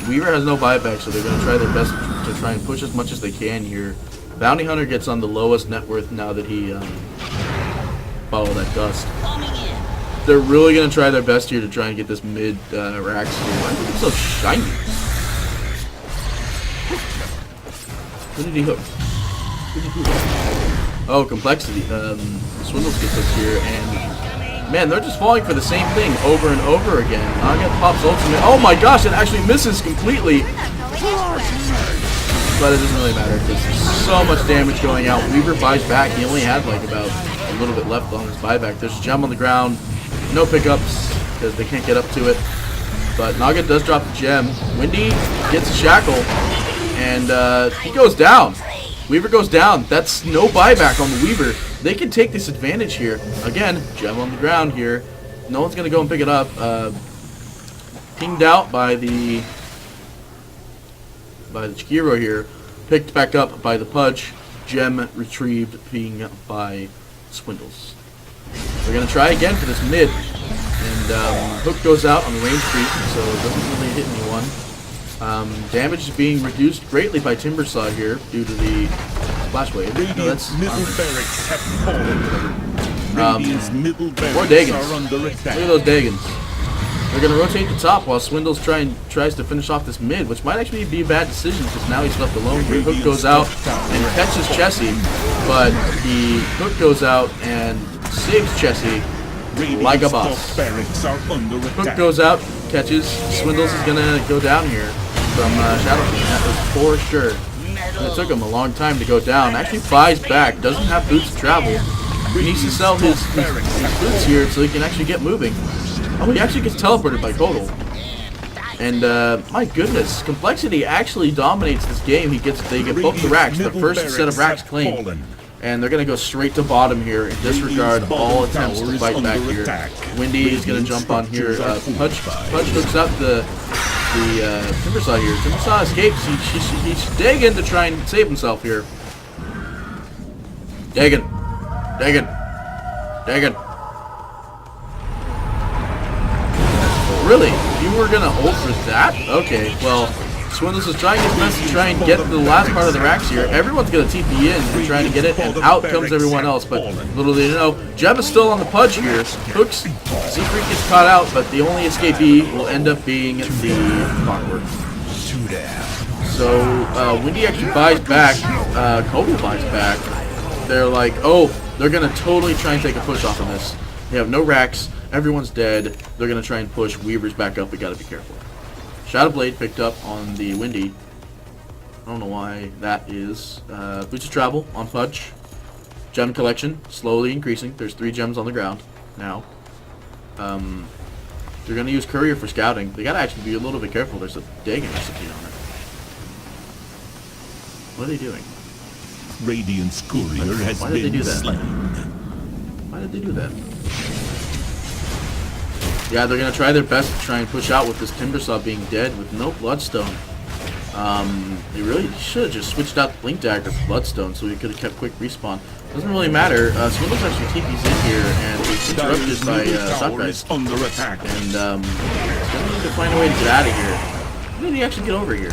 Weaver has no buyback, so they're going to try their best to try and push as much as they can here. Bounty Hunter gets on the lowest net worth now that he bought all that dust. They're really going to try their best here to try and get this mid racks here. Why is it so shiny? Who did he hook? Oh, Complexity. Swindles gets us here, and man, they're just falling for the same thing over and over again. Naga pops ultimate. Oh my gosh, it actually misses completely. But it doesn't really matter because there's so much damage going out. Weaver buys back. He only had like about a little bit left on his buyback. There's a gem on the ground. No pickups because they can't get up to it. But Naga does drop the gem. Windy gets a shackle, and he goes down. Weaver goes down. That's no buyback on the Weaver. They can take this advantage here. Again, gem on the ground here. No one's going to go and pick it up. Pinged out by the Chikiro here. Picked back up by the Pudge. Gem retrieved, being by Swindles. We're going to try again for this mid. And Hook goes out on the range creep, so it doesn't really hit anyone. Damage is being reduced greatly by Timbersaw here due to the splash wave. No, that's more Dagons. Look at those Dagons. They're going to rotate the top while Swindles tries to finish off this mid, which might actually be a bad decision because now he's left alone here. Hook goes out and catches Chessie, but the Hook goes out and saves Chessie like a boss. Hook goes out, catches. Swindles is going to go down here from Shadow King. That was for sure. And it took him a long time to go down. Actually buys back, doesn't have boots to travel. He needs to sell his boots here so he can actually get moving. Oh, he actually gets teleported by Codal. And my goodness, Complexity actually dominates this game. They get both the racks, the first set of racks claimed. And they're going to go straight to bottom here and disregard all attempts to fight back here. Windy is going to jump on here. Pudge hooks up the Timbersaw here. Timbersaw escapes. He's digging to try and save himself here. Digging. Really? You were going to ult for that? Okay, well, Swindles is trying his best to try and get the last part of the racks here. Everyone's going to TP in and trying to get it, and out comes everyone else. But little do they know, Gem is still on the Pudge here. Hooks, Secret gets caught out, but the only escapee will end up being the Clockwork. So, Windy actually buys back. Kobe buys back. They're like, oh, they're going to totally try and take a push off of this. They have no racks. Everyone's dead. They're going to try and push. Weaver's back up. We got to be careful. Shadow Blade picked up on the Windy. I don't know why that is. Boots of Travel on Pudge. Gem collection slowly increasing. There's 3 gems on the ground now. They're going to use Courier for scouting. They got to actually be a little bit careful. There's a Dagon recipe on it. What are they doing? Radiant's Courier has been slain. Why did they do that? Yeah, they're going to try their best to try and push out with this Timbersaw being dead with no Bloodstone. They really should have just switched out the Blink Dagger for Bloodstone so he could have kept quick respawn. Doesn't really matter. Swindles actually TP's in here and it's interrupted by Shockguys. And he's going to need to find a way to get out of here. How did he actually get over here?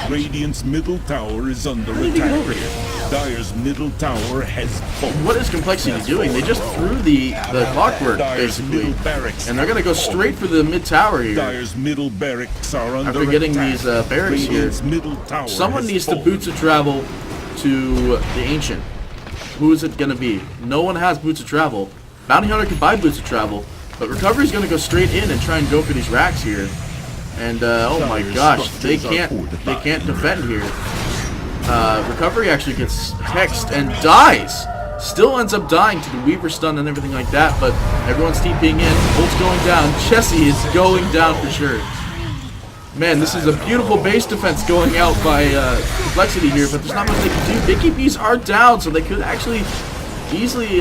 Radiant's middle tower is under attack. Over here? Dire's middle tower has fallen. What is Complexity doing? They just threw the Clockwork, basically. And they're going to go straight for the mid tower here. Dire's middle barracks are under After getting these barracks here, someone needs to Boots of Travel to the Ancient. Who is it going to be? No one has Boots of Travel. Bounty Hunter can buy Boots of Travel, but Recovery's going to go straight in and try and go for these racks here. And oh my gosh, they can't defend here. Recovery actually gets hexed and dies. Still ends up dying to the Weaver stun and everything like that, but everyone's TPing in. Ult's going down. Chessie is going down for sure. Man, this is a beautiful base defense going out by Complexity here, but there's not much they can do. Big EPs are down, so they could actually easily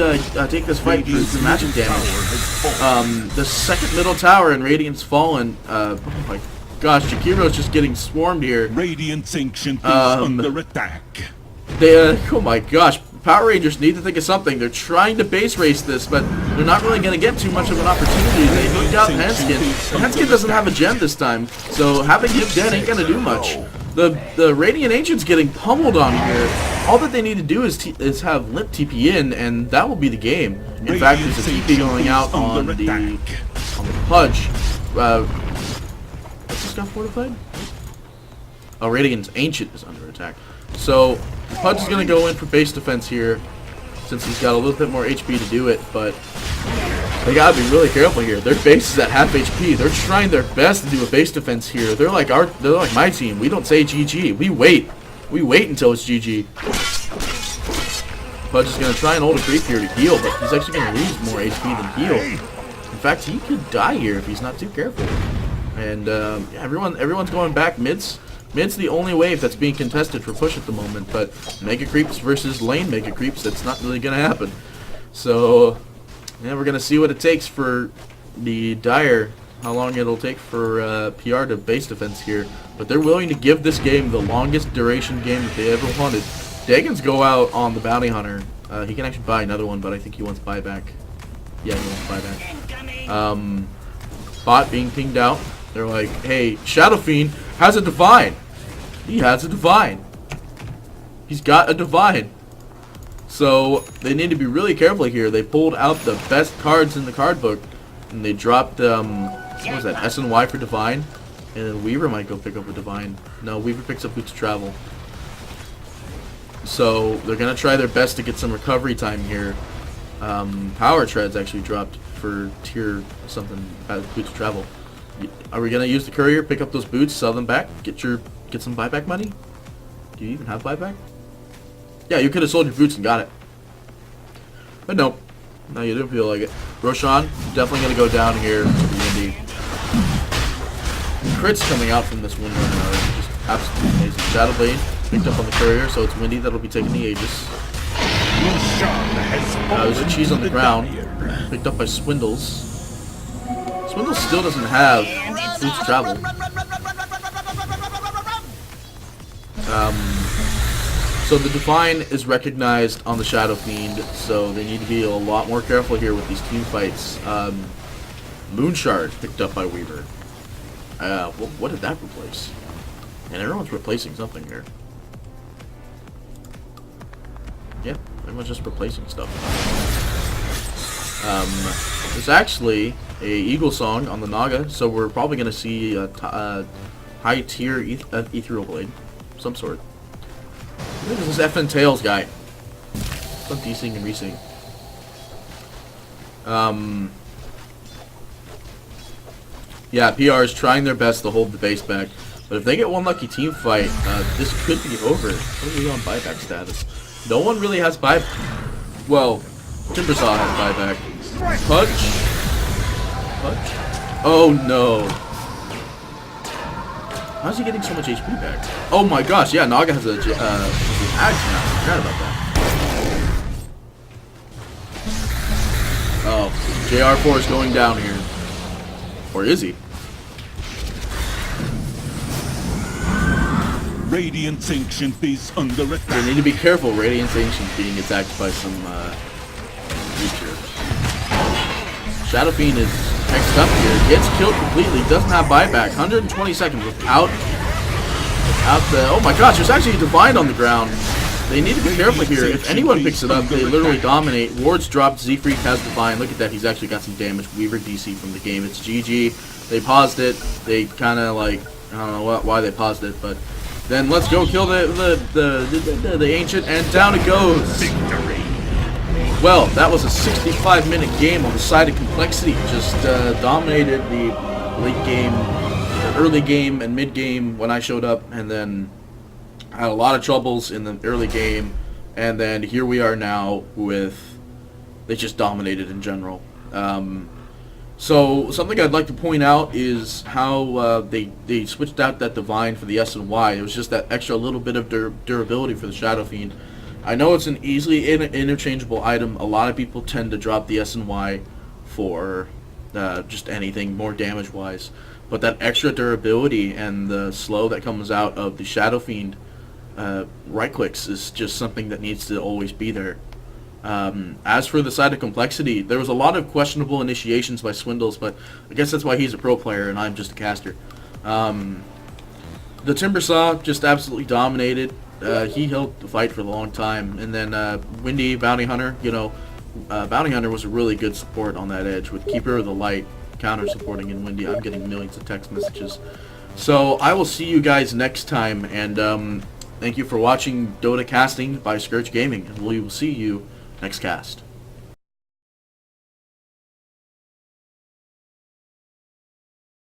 take this fight for the magic damage. The second middle tower and Radiant's fallen. Oh my gosh, Jakiro's just getting swarmed here. Radiant's ancient is under attack. Oh my gosh, Power Rangers need to think of something. They're trying to base race this, but they're not really going to get too much of an opportunity. They hooked out Henskin. Henskin doesn't have a gem this time, so having him dead ain't going to do much. The Radiant Ancient's getting pummeled on here. All that they need to do is have Limp TP in, and that will be the game. In fact, there's a TP going out on the Pudge. What's this guy fortified? Oh, Radiant's Ancient is under attack. So, Pudge is going to go in for base defense here, since he's got a little bit more HP to do it, but they got to be really careful here. Their base is at half HP. They're trying their best to do a base defense here. They're like my team. We don't say GG. We wait. We wait until it's GG. Pudge is going to try and hold a creep here to heal, but he's actually going to lose more HP than heal. In fact, he could die here if he's not too careful. And yeah, everyone's going back mids. Mid's the only wave that's being contested for push at the moment, but Mega Creeps versus lane Mega Creeps, that's not really going to happen. So, yeah, we're going to see what it takes for the Dire, how long it'll take for PR to base defense here. But they're willing to give this game the longest duration game that they ever wanted. Dagon's go out on the Bounty Hunter. He can actually buy another one, but I think he wants buyback. Yeah, he wants buyback. Bot being pinged out. They're like, hey, Shadow Fiend has a Divine. He has a Divine. He's got a Divine. So they need to be really careful here. They pulled out the best cards in the card book, and they dropped, what was that, S and Y for Divine. And then Weaver might go pick up a Divine. No, Weaver picks up Boots of Travel. So they're going to try their best to get some recovery time here. Power Treads actually dropped for tier something, Boots of Travel. Are we gonna use the courier, pick up those boots, sell them back, get some buyback money? Do you even have buyback? Yeah, you could have sold your boots and got it. But nope. No, you didn't feel like it. Roshan, definitely gonna go down here to the Windy. Crits coming out from this window now. Just absolutely amazing. Shadow Blade picked up on the courier, so it's Windy that'll be taking the Aegis. There's a cheese on the ground. Picked up by Swindles. Swindle still doesn't have Boots of Travel. So the Divine is recognized on the Shadow Fiend, so they need to be a lot more careful here with these team fights. Moonshard picked up by Weaver. What did that replace? And everyone's replacing something here. Yeah, everyone's just replacing stuff. There's actually a Eagle Song on the Naga, so we're probably going to see a high tier Ethereal Blade, some sort. Look at this FN Tails guy. Some desync and resync. Yeah, PR is trying their best to hold the base back, but if they get one lucky team fight, this could be over. What are we on buyback status? No one really has buyback. Well, Timbersaw has buyback. Pudge? Oh no. How's he getting so much HP back? Oh my gosh, yeah, Naga has a axe now. I forgot about that. Oh, JR4 is going down here. Or is he? Radiant's Ancient is under attack. They need to be careful, Radiant's Ancient being attacked by some creature. Shadow Fiend is next up here. Gets killed completely. Doesn't have buyback. 120 seconds without the... Oh my gosh, there's actually a Divine on the ground. They need to be careful here. If anyone picks it up, they literally dominate. Ward's dropped. Z-Freak has Divine. Look at that. He's actually got some damage. Weaver DC from the game. It's GG. They paused it. They kind of like... I don't know why they paused it, but... Then let's go kill the Ancient, and down it goes. Victory. Well, that was a 65-minute game on the side of Complexity. Just dominated the late game, the early game, and mid game when I showed up, and then had a lot of troubles in the early game. And then here we are now with, they just dominated in general. So something I'd like to point out is how they switched out that Divine for the S and Y. It was just that extra little bit of durability for the Shadow Fiend. I know it's an easily interchangeable item. A lot of people tend to drop the S and Y for just anything more damage-wise. But that extra durability and the slow that comes out of the Shadow Fiend right clicks is just something that needs to always be there. As for the side of complexity, there was a lot of questionable initiations by Swindles, but I guess that's why he's a pro player and I'm just a caster. The Timber Saw just absolutely dominated. He held the fight for a long time. And then Windy, Bounty Hunter, you know, Bounty Hunter was a really good support on that edge with Keeper of the Light counter supporting in Windy. I'm getting millions of text messages. So I will see you guys next time, and thank you for watching Dota Casting by Scourge Gaming, and we will see you next cast.